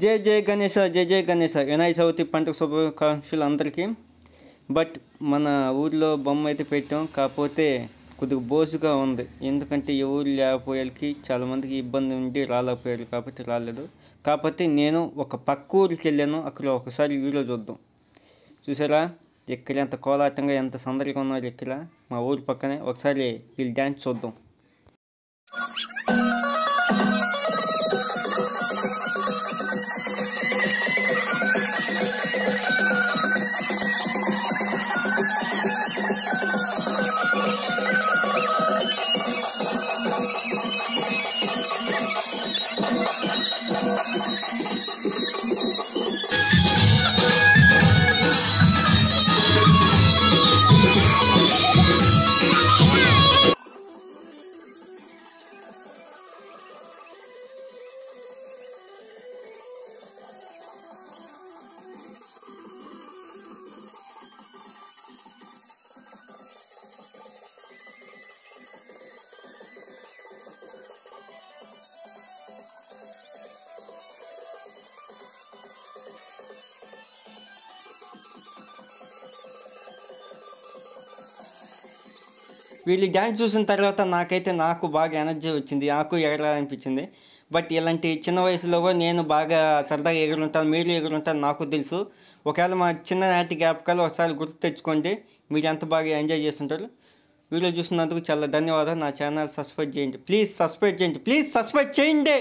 జై జై గణేష, జై జై గణేష. వినాయక చవితి పండుగ శుభాకాంక్షలు అందరికీ. బట్ మన ఊర్లో బొమ్మ అయితే పెట్టాం, కాకపోతే కొద్దిగా బోసుగా ఉంది. ఎందుకంటే ఎవరు లేకపోయేకి చాలామందికి ఇబ్బంది ఉండి రాలేకపోయారు కాబట్టి రాలేదు. కాకపోతే నేను ఒక పక్క ఊరికి వెళ్ళాను, అక్కడ ఒకసారి వీడియో చూద్దాం. చూసారా ఇక్కడ ఎంత కోలాటంగా ఎంత సందడిగా ఉన్నారు. ఇక్కడ మా ఊరి పక్కనే ఒకసారి వీళ్ళు డ్యాన్స్ చూద్దాం. వీళ్ళు డ్యాన్స్ చూసిన తర్వాత నాకు బాగా ఎనర్జీ వచ్చింది, నాకు ఎగరాలనిపించింది. బట్ ఇలాంటి చిన్న వయసులో కూడా నేను బాగా సరదాగా ఎగురుంటాను, మీరు ఎగురుంటాను నాకు తెలుసు. ఒకవేళ మా చిన్ననాటి జ్ఞాపకాలు ఒకసారి గుర్తు తెచ్చుకోండి, మీరు ఎంత బాగా ఎంజాయ్ చేస్తుంటారు. వీడియో చూసినందుకు చాలా ధన్యవాదాలు. నా ఛానల్ సబ్స్క్రైబ్ చేయండి, ప్లీజ్ సబ్స్క్రైబ్ చేయండి, ప్లీజ్ సబ్స్క్రైబ్ చేయండి.